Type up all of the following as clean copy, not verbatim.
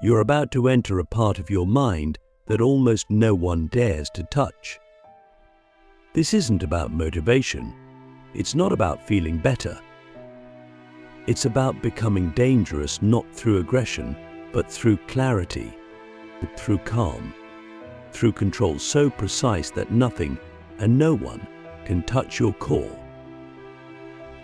You're about to enter a part of your mind that almost no one dares to touch. This isn't about motivation. It's not about feeling better. It's about becoming dangerous not through aggression, but through clarity, through calm, through control so precise that nothing and no one can touch your core.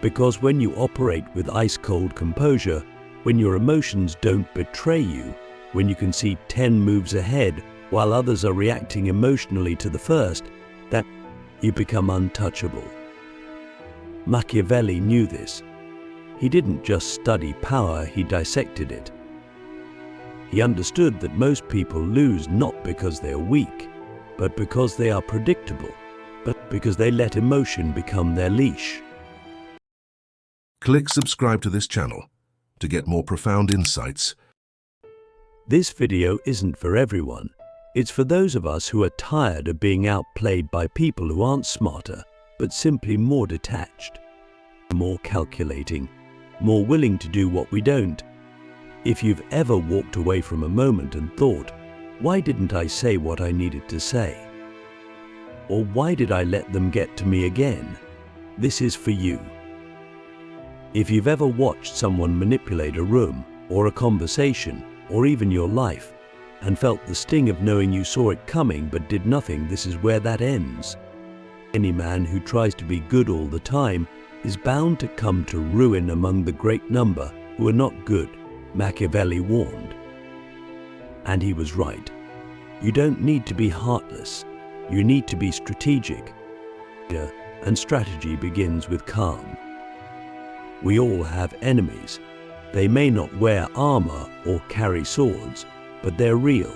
Because when you operate with ice-cold composure, when your emotions don't betray you, when you can see 10 moves ahead while others are reacting emotionally to the first, that you become untouchable. Machiavelli knew this. He didn't just study power, he dissected it. He understood that most people lose not because they are weak, but because they are predictable, but because they let emotion become their leash. Click subscribe to this channel to get more profound insights. This video isn't for everyone. It's for those of us who are tired of being outplayed by people who aren't smarter, but simply more detached, more calculating, more willing to do what we don't. If you've ever walked away from a moment and thought, why didn't I say what I needed to say? Or why did I let them get to me again? This is for you. If you've ever watched someone manipulate a room, or a conversation, or even your life, and felt the sting of knowing you saw it coming but did nothing, this is where that ends. Any man who tries to be good all the time is bound to come to ruin among the great number who are not good, Machiavelli warned. And he was right. You don't need to be heartless. You need to be strategic. And strategy begins with calm. We all have enemies. They may not wear armor or carry swords, but they're real.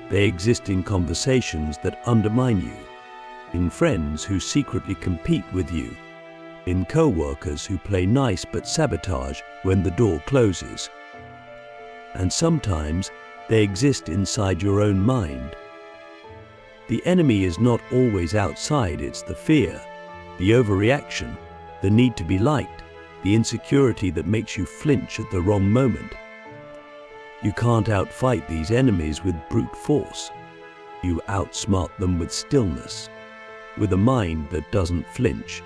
They exist in conversations that undermine you, in friends who secretly compete with you, in co-workers who play nice but sabotage when the door closes. And sometimes they exist inside your own mind. The enemy is not always outside, it's the fear, the overreaction, the need to be liked, the insecurity that makes you flinch at the wrong moment. You can't outfight these enemies with brute force. You outsmart them with stillness, with a mind that doesn't flinch,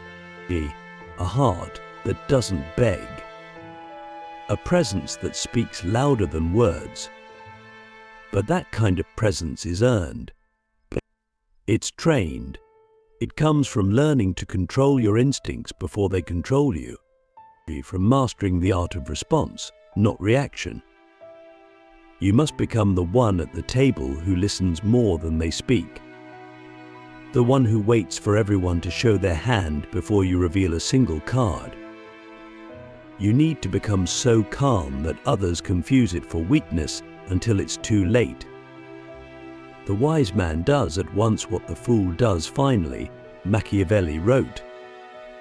a heart that doesn't beg, a presence that speaks louder than words. But that kind of presence is earned. It's trained. It comes from learning to control your instincts before they control you, from mastering the art of response, not reaction. You must become the one at the table who listens more than they speak, the one who waits for everyone to show their hand before you reveal a single card. You need to become so calm that others confuse it for weakness until it's too late. The wise man does at once what the fool does finally, Machiavelli wrote.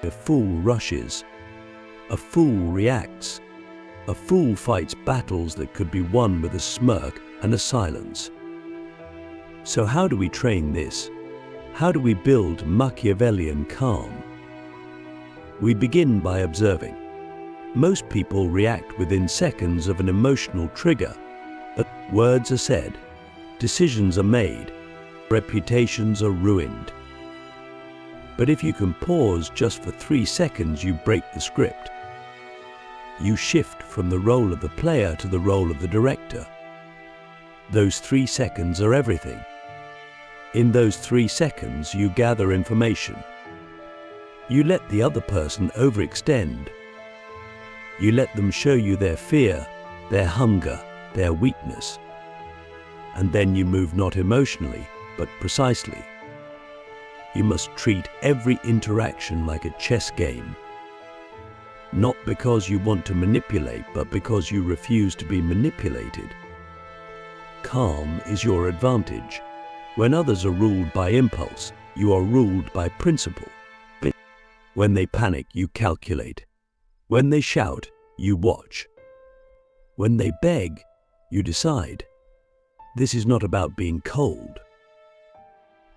A fool rushes. A fool reacts. A fool fights battles that could be won with a smirk and a silence. So how do we train this? How do we build Machiavellian calm? We begin by observing. Most people react within seconds of an emotional trigger. Words are said, decisions are made, reputations are ruined. But if you can pause just for 3 seconds, you break the script. You shift from the role of the player to the role of the director. Those 3 seconds are everything. In those 3 seconds, you gather information. You let the other person overextend. You let them show you their fear, their hunger, their weakness. And then you move not emotionally, but precisely. You must treat every interaction like a chess game. Not because you want to manipulate, but because you refuse to be manipulated. Calm is your advantage. When others are ruled by impulse, you are ruled by principle. When they panic, you calculate. When they shout, you watch. When they beg, you decide. This is not about being cold.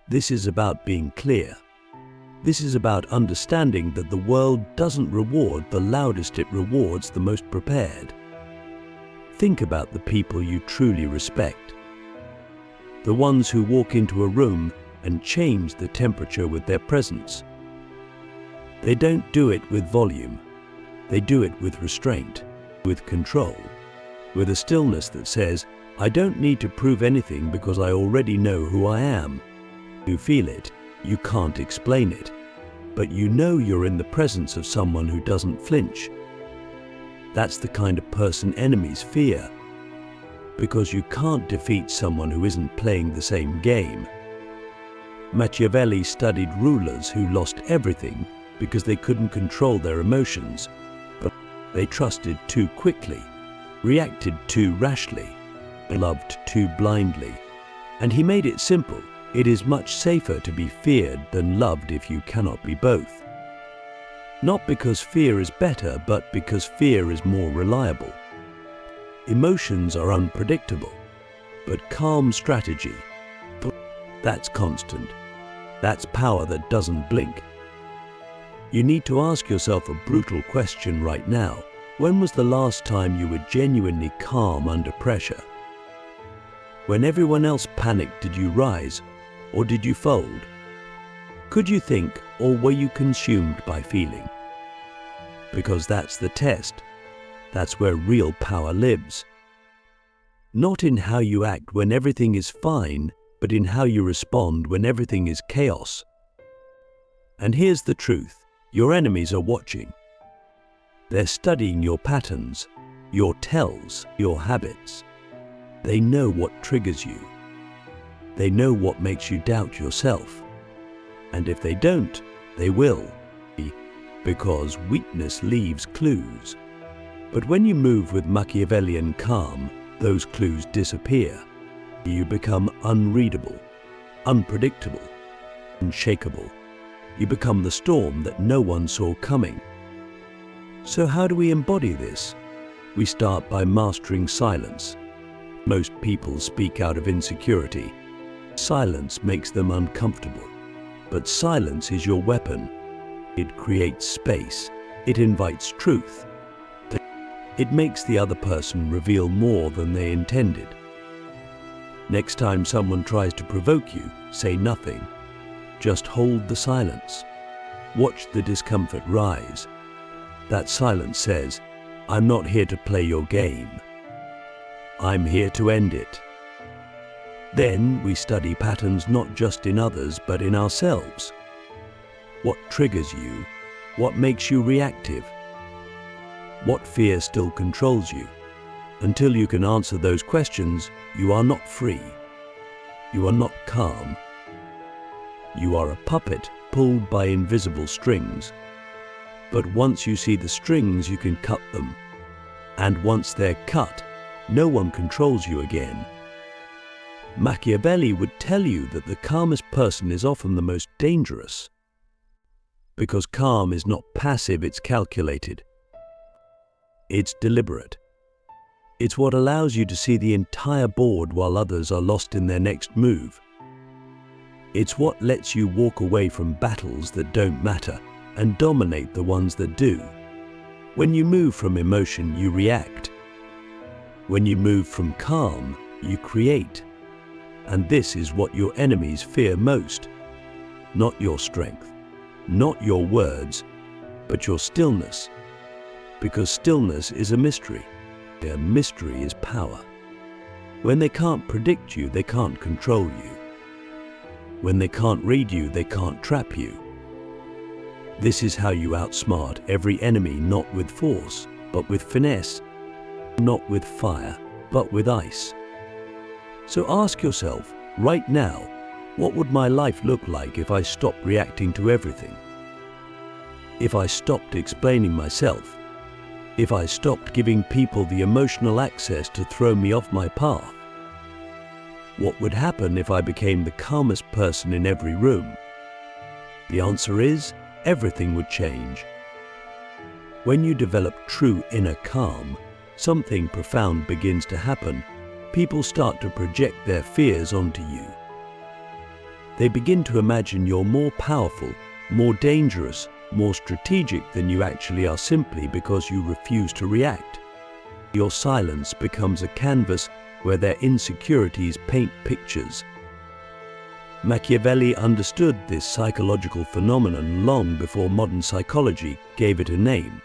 This is about being clear. This is about understanding that the world doesn't reward the loudest, it rewards the most prepared. Think about the people you truly respect. The ones who walk into a room and change the temperature with their presence. They don't do it with volume. They do it with restraint, with control, with a stillness that says, I don't need to prove anything because I already know who I am. You feel it, you can't explain it, but you know you're in the presence of someone who doesn't flinch. That's the kind of person enemies fear, because you can't defeat someone who isn't playing the same game. Machiavelli studied rulers who lost everything because they couldn't control their emotions, but they trusted too quickly, reacted too rashly, loved too blindly. And he made it simple. It is much safer to be feared than loved if you cannot be both. Not because fear is better, but because fear is more reliable. Emotions are unpredictable, but calm strategy, that's constant. That's power that doesn't blink. You need to ask yourself a brutal question right now. When was the last time you were genuinely calm under pressure? When everyone else panicked, did you rise or did you fold? Could you think, or were you consumed by feeling? Because that's the test. That's where real power lives. Not in how you act when everything is fine, but in how you respond when everything is chaos. And here's the truth. Your enemies are watching. They're studying your patterns, your tells, your habits. They know what triggers you. They know what makes you doubt yourself. And if they don't, they will, because weakness leaves clues. But when you move with Machiavellian calm, those clues disappear. You become unreadable, unpredictable, unshakable. You become the storm that no one saw coming. So how do we embody this? We start by mastering silence. Most people speak out of insecurity. Silence makes them uncomfortable. But silence is your weapon. It creates space. It invites truth. It makes the other person reveal more than they intended. Next time someone tries to provoke you, say nothing. Just hold the silence. Watch the discomfort rise. That silence says, I'm not here to play your game. I'm here to end it. Then we study patterns not just in others, but in ourselves. What triggers you? What makes you reactive? What fear still controls you? Until you can answer those questions, you are not free. You are not calm. You are a puppet pulled by invisible strings. But once you see the strings, you can cut them. And once they're cut, no one controls you again. Machiavelli would tell you that the calmest person is often the most dangerous. Because calm is not passive, it's calculated. It's deliberate. It's what allows you to see the entire board while others are lost in their next move. It's what lets you walk away from battles that don't matter and dominate the ones that do. When you move from emotion, you react. When you move from calm, you create. And this is what your enemies fear most. Not your strength, not your words, but your stillness. Because stillness is a mystery. A mystery is power. When they can't predict you, they can't control you. When they can't read you, they can't trap you. This is how you outsmart every enemy, not with force, but with finesse. Not with fire, but with ice. So ask yourself, right now, what would my life look like if I stopped reacting to everything? If I stopped explaining myself? If I stopped giving people the emotional access to throw me off my path? What would happen if I became the calmest person in every room? The answer is, everything would change. When you develop true inner calm, something profound begins to happen. People start to project their fears onto you. They begin to imagine you're more powerful, more dangerous, more strategic than you actually are, simply because you refuse to react. Your silence becomes a canvas where their insecurities paint pictures. Machiavelli understood this psychological phenomenon long before modern psychology gave it a name.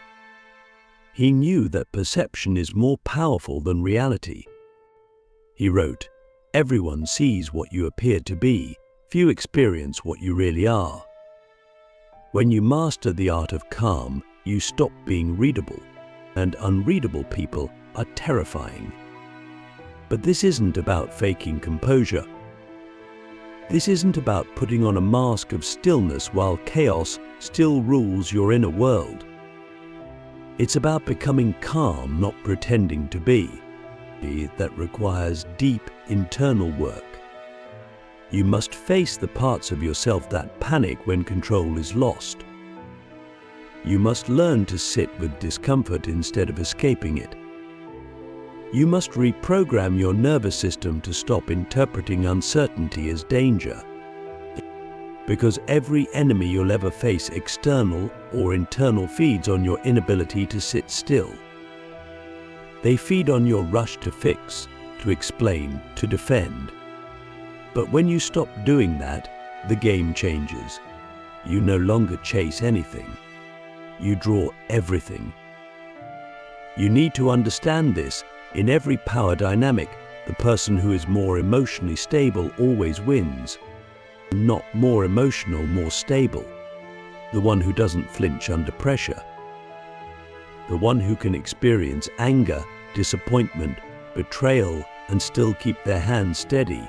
He knew that perception is more powerful than reality. He wrote, "Everyone sees what you appear to be, few experience what you really are." When you master the art of calm, you stop being readable, and unreadable people are terrifying. But this isn't about faking composure. This isn't about putting on a mask of stillness while chaos still rules your inner world. It's about becoming calm, not pretending to be. That requires deep internal work. You must face the parts of yourself that panic when control is lost. You must learn to sit with discomfort instead of escaping it. You must reprogram your nervous system to stop interpreting uncertainty as danger. Because every enemy you'll ever face, external or internal, feeds on your inability to sit still. They feed on your rush to fix, to explain, to defend. But when you stop doing that, the game changes. You no longer chase anything. You draw everything. You need to understand this. In every power dynamic, the person who is more emotionally stable always wins. Not more emotional, more stable. The one who doesn't flinch under pressure. The one who can experience anger, disappointment, betrayal, and still keep their hands steady.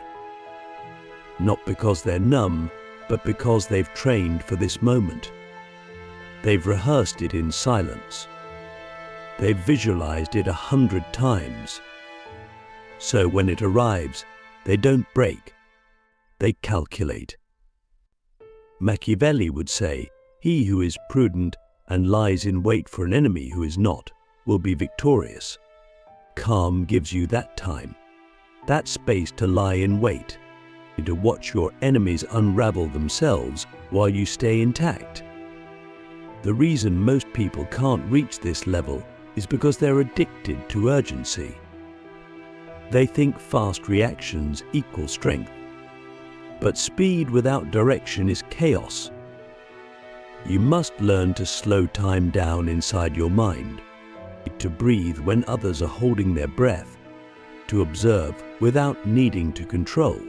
Not because they're numb, but because they've trained for this moment. They've rehearsed it in silence. They've visualized it 100 times. So when it arrives, they don't break. They calculate. Machiavelli would say, "He who is prudent and lies in wait for an enemy who is not, will be victorious." Calm gives you that time, that space to lie in wait, to watch your enemies unravel themselves while you stay intact. The reason most people can't reach this level is because they're addicted to urgency. They think fast reactions equal strength. But speed without direction is chaos. You must learn to slow time down inside your mind, to breathe when others are holding their breath, to observe without needing to control.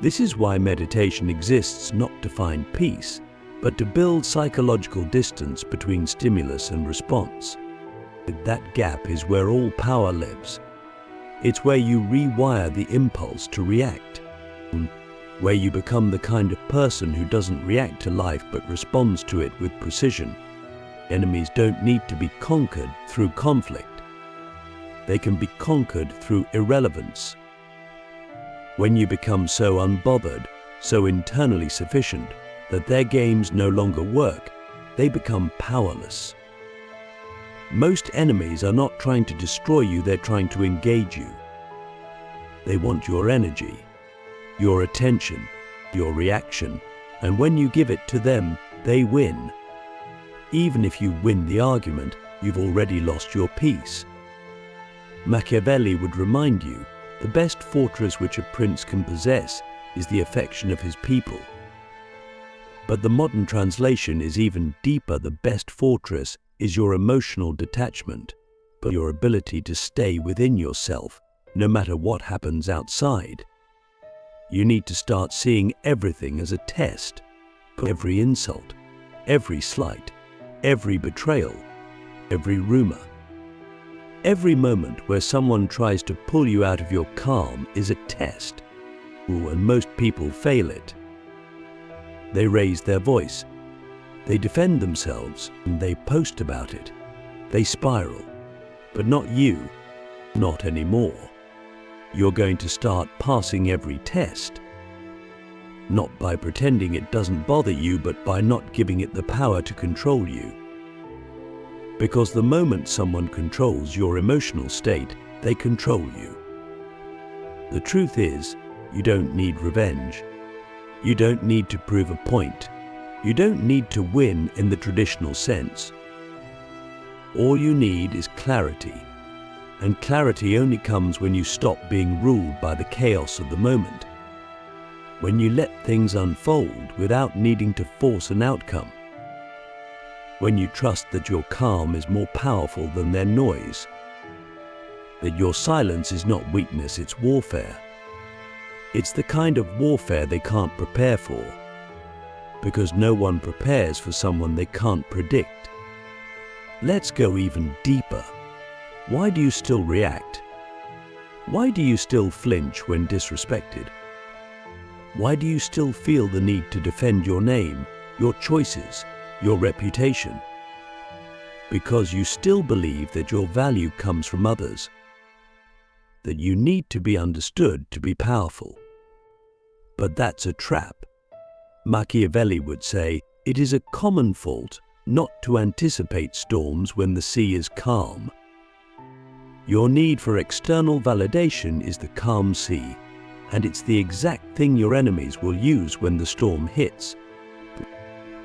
This is why meditation exists, not to find peace, but to build psychological distance between stimulus and response. That gap is where all power lives. It's where you rewire the impulse to react, where you become the kind of person who doesn't react to life but responds to it with precision. Enemies don't need to be conquered through conflict. They can be conquered through irrelevance. When you become so unbothered, so internally sufficient, that their games no longer work, they become powerless. Most enemies are not trying to destroy you, they're trying to engage you. They want your energy, your attention, your reaction, and when you give it to them, they win. Even if you win the argument, you've already lost your peace. Machiavelli would remind you, the best fortress which a prince can possess is the affection of his people. But the modern translation is even deeper. The best fortress is your emotional detachment, but your ability to stay within yourself, no matter what happens outside. You need to start seeing everything as a test. Every insult, every slight, every betrayal, every rumor. Every moment where someone tries to pull you out of your calm is a test. And most people fail it. They raise their voice. They defend themselves and they post about it. They spiral. But not you. Not anymore. You're going to start passing every test. Not by pretending it doesn't bother you, but by not giving it the power to control you. Because the moment someone controls your emotional state, they control you. The truth is, you don't need revenge. You don't need to prove a point. You don't need to win in the traditional sense. All you need is clarity, And clarity only comes when you stop being ruled by the chaos of the moment. When you let things unfold without needing to force an outcome. When you trust that your calm is more powerful than their noise. That your silence is not weakness, it's warfare. It's the kind of warfare they can't prepare for. Because no one prepares for someone they can't predict. Let's go even deeper. Why do you still react? Why do you still flinch when disrespected? Why do you still feel the need to defend your name, your choices, your reputation? Because you still believe that your value comes from others. That you need to be understood to be powerful. But that's a trap. Machiavelli would say, it is a common fault not to anticipate storms when the sea is calm. Your need for external validation is the calm sea, and it's the exact thing your enemies will use when the storm hits.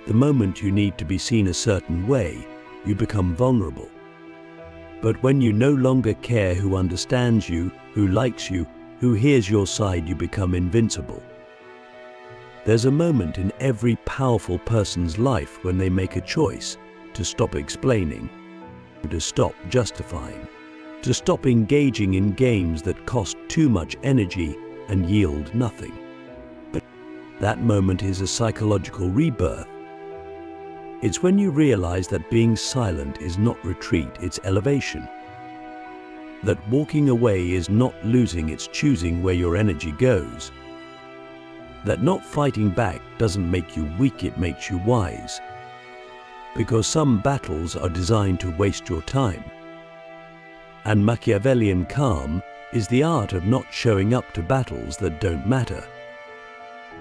The moment you need to be seen a certain way, you become vulnerable. But when you no longer care who understands you, who likes you, who hears your side, you become invincible. There's a moment in every powerful person's life when they make a choice to stop explaining, to stop justifying, to stop engaging in games that cost too much energy and yield nothing. But that moment is a psychological rebirth. It's when you realize that being silent is not retreat, it's elevation. That walking away is not losing, it's choosing where your energy goes. That not fighting back doesn't make you weak, it makes you wise. Because some battles are designed to waste your time. And Machiavellian calm is the art of not showing up to battles that don't matter.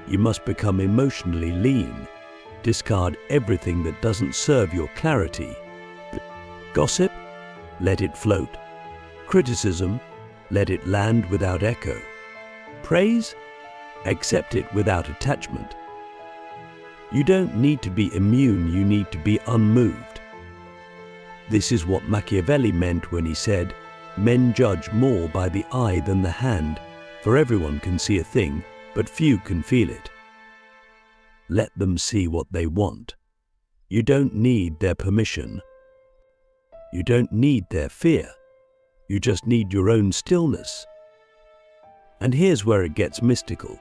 You must become emotionally lean, discard everything that doesn't serve your clarity. Gossip? Let it float. Criticism? Let it land without echo. Praise? Accept it without attachment. You don't need to be immune, you need to be unmoved. This is what Machiavelli meant when he said, men judge more by the eye than the hand, for everyone can see a thing, but few can feel it. Let them see what they want. You don't need their permission. You don't need their fear. You just need your own stillness. And here's where it gets mystical.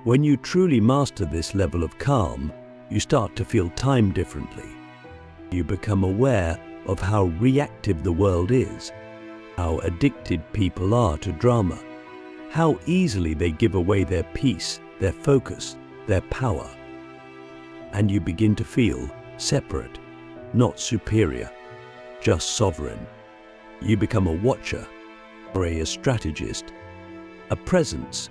When you truly master this level of calm, you start to feel time differently. You become aware of how reactive the world is, how addicted people are to drama, how easily they give away their peace, their focus, their power. And you begin to feel separate, not superior, just sovereign. You become a watcher, or a strategist, a presence.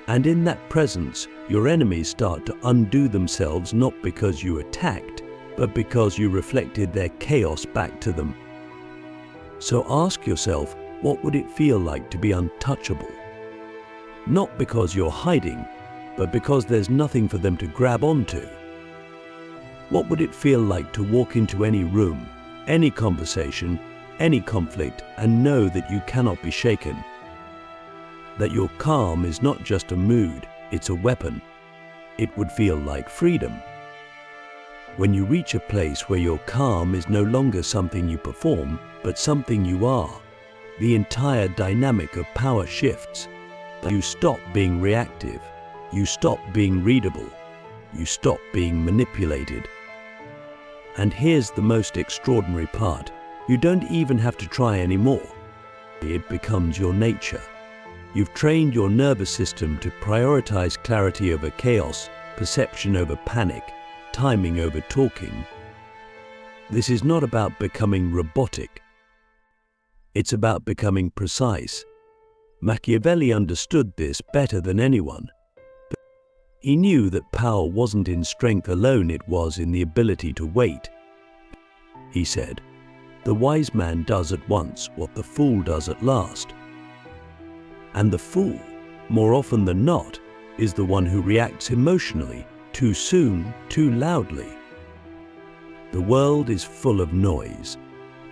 And in that presence, your enemies start to undo themselves not because you attacked, but because you reflected their chaos back to them. So ask yourself, what would it feel like to be untouchable? Not because you're hiding, but because there's nothing for them to grab onto. What would it feel like to walk into any room, any conversation, any conflict, and know that you cannot be shaken? That your calm is not just a mood, it's a weapon. It would feel like freedom. When you reach a place where your calm is no longer something you perform, but something you are, the entire dynamic of power shifts. You stop being reactive. You stop being readable. You stop being manipulated. And here's the most extraordinary part. You don't even have to try anymore. It becomes your nature. You've trained your nervous system to prioritize clarity over chaos, perception over panic, timing over talking. This is not about becoming robotic. It's about becoming precise. Machiavelli understood this better than anyone. He knew that power wasn't in strength alone, it was in the ability to wait. He said, "The wise man does at once what the fool does at last." And the fool, more often than not, is the one who reacts emotionally, too soon, too loudly. The world is full of noise.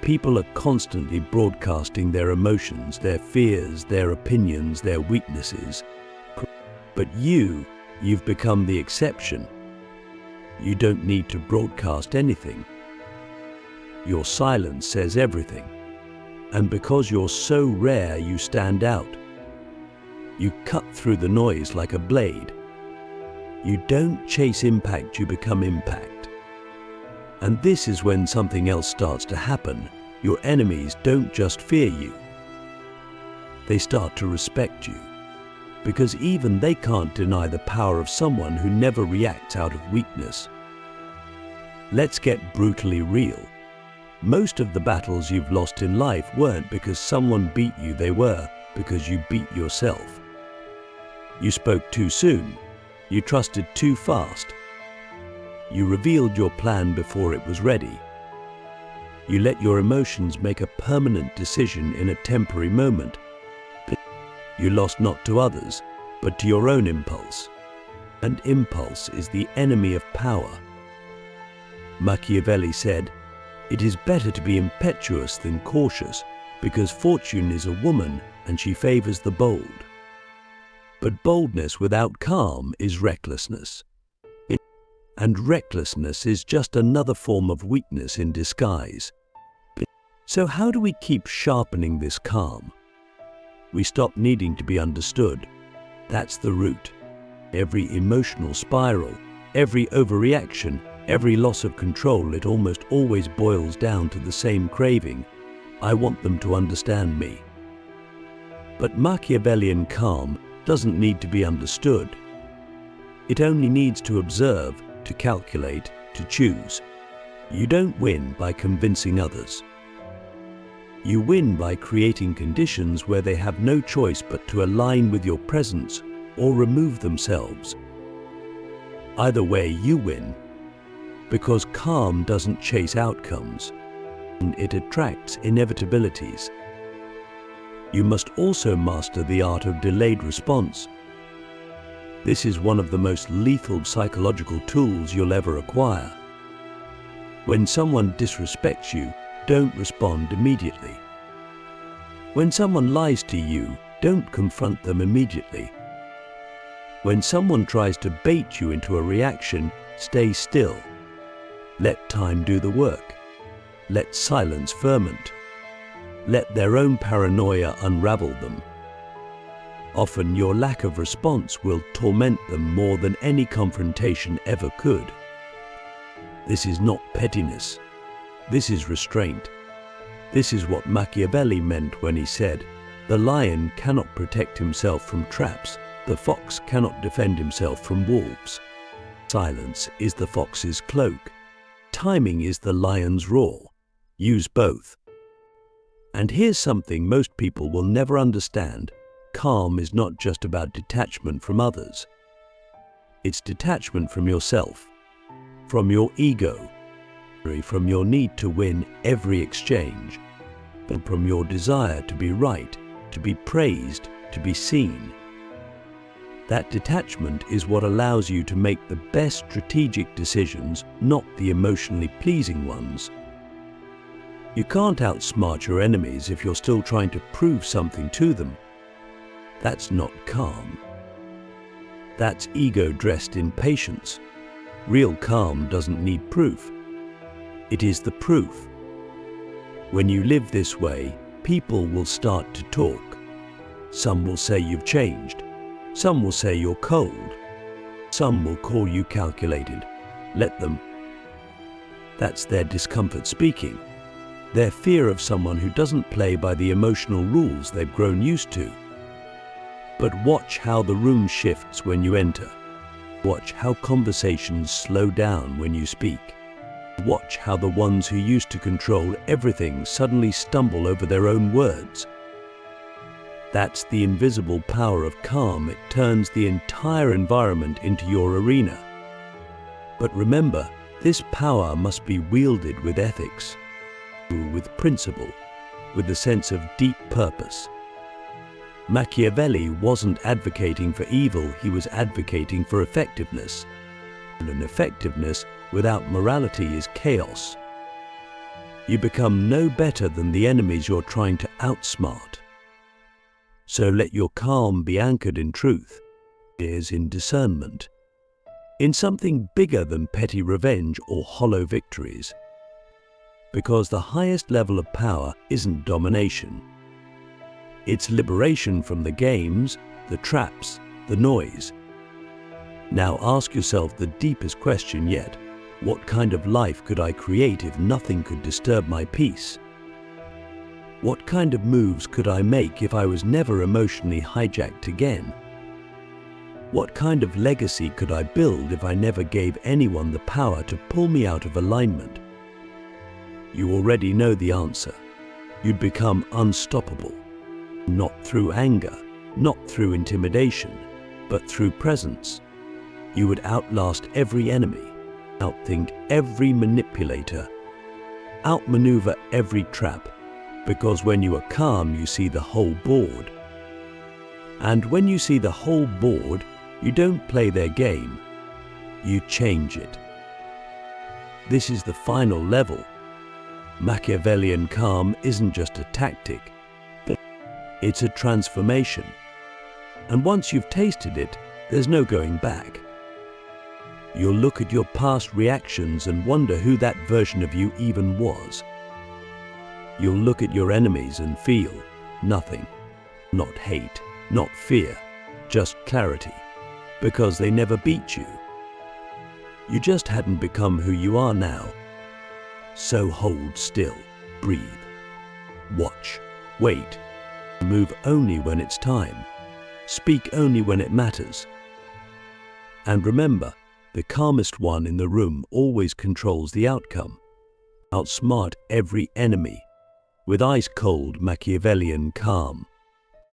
People are constantly broadcasting their emotions, their fears, their opinions, their weaknesses. But you've become the exception. You don't need to broadcast anything. Your silence says everything. And because you're so rare, you stand out. You cut through the noise like a blade. You don't chase impact, you become impact. And this is when something else starts to happen. Your enemies don't just fear you. They start to respect you. Because even they can't deny the power of someone who never reacts out of weakness. Let's get brutally real. Most of the battles you've lost in life weren't because someone beat you, they were because you beat yourself. You spoke too soon. You trusted too fast. You revealed your plan before it was ready. You let your emotions make a permanent decision in a temporary moment. You lost not to others, but to your own impulse. And impulse is the enemy of power. Machiavelli said, "It is better to be impetuous than cautious, because fortune is a woman and she favors the bold." But boldness without calm is recklessness. And recklessness is just another form of weakness in disguise. So how do we keep sharpening this calm? We stop needing to be understood. That's the root. Every emotional spiral, every overreaction, every loss of control, it almost always boils down to the same craving. I want them to understand me. But Machiavellian calm doesn't need to be understood. It only needs to observe, to calculate, to choose. You don't win by convincing others. You win by creating conditions where they have no choice but to align with your presence or remove themselves. Either way, you win, because calm doesn't chase outcomes, and it attracts inevitabilities. You must also master the art of delayed response. This is one of the most lethal psychological tools you'll ever acquire. When someone disrespects you, don't respond immediately. When someone lies to you, don't confront them immediately. When someone tries to bait you into a reaction, stay still. Let time do the work. Let silence ferment. Let their own paranoia unravel them. Often your lack of response will torment them more than any confrontation ever could. This is not pettiness. This is restraint. This is what Machiavelli meant when he said, "The lion cannot protect himself from traps. The fox cannot defend himself from wolves." Silence is the fox's cloak. Timing is the lion's roar. Use both. And here's something most people will never understand. Calm is not just about detachment from others. It's detachment from yourself, from your ego, from your need to win every exchange, but from your desire to be right, to be praised, to be seen. That detachment is what allows you to make the best strategic decisions, not the emotionally pleasing ones. You can't outsmart your enemies if you're still trying to prove something to them. That's not calm. That's ego dressed in patience. Real calm doesn't need proof. It is the proof. When you live this way, people will start to talk. Some will say you've changed. Some will say you're cold. Some will call you calculated. Let them. That's their discomfort speaking. Their fear of someone who doesn't play by the emotional rules they've grown used to. But watch how the room shifts when you enter. Watch how conversations slow down when you speak. Watch how the ones who used to control everything suddenly stumble over their own words. That's the invisible power of calm. It turns the entire environment into your arena. But remember, this power must be wielded with ethics, with principle, with a sense of deep purpose. Machiavelli wasn't advocating for evil, he was advocating for effectiveness. And effectiveness without morality is chaos. You become no better than the enemies you're trying to outsmart. So let your calm be anchored in truth, is in discernment, in something bigger than petty revenge or hollow victories. Because the highest level of power isn't domination. It's liberation from the games, the traps, the noise. Now ask yourself the deepest question yet. What kind of life could I create if nothing could disturb my peace? What kind of moves could I make if I was never emotionally hijacked again? What kind of legacy could I build if I never gave anyone the power to pull me out of alignment? You already know the answer. You'd become unstoppable. Not through anger, not through intimidation, but through presence. You would outlast every enemy, outthink every manipulator, outmaneuver every trap, because when you are calm, you see the whole board. And when you see the whole board, you don't play their game, you change it. This is the final level. Machiavellian calm isn't just a tactic, it's a transformation. And once you've tasted it, there's no going back. You'll look at your past reactions and wonder who that version of you even was. You'll look at your enemies and feel nothing. Not hate, not fear, just clarity. Because they never beat you. You just hadn't become who you are now. So hold still, breathe, watch, wait, move only when it's time, speak only when it matters. And remember, the calmest one in the room always controls the outcome. Outsmart every enemy with ice-cold Machiavellian calm.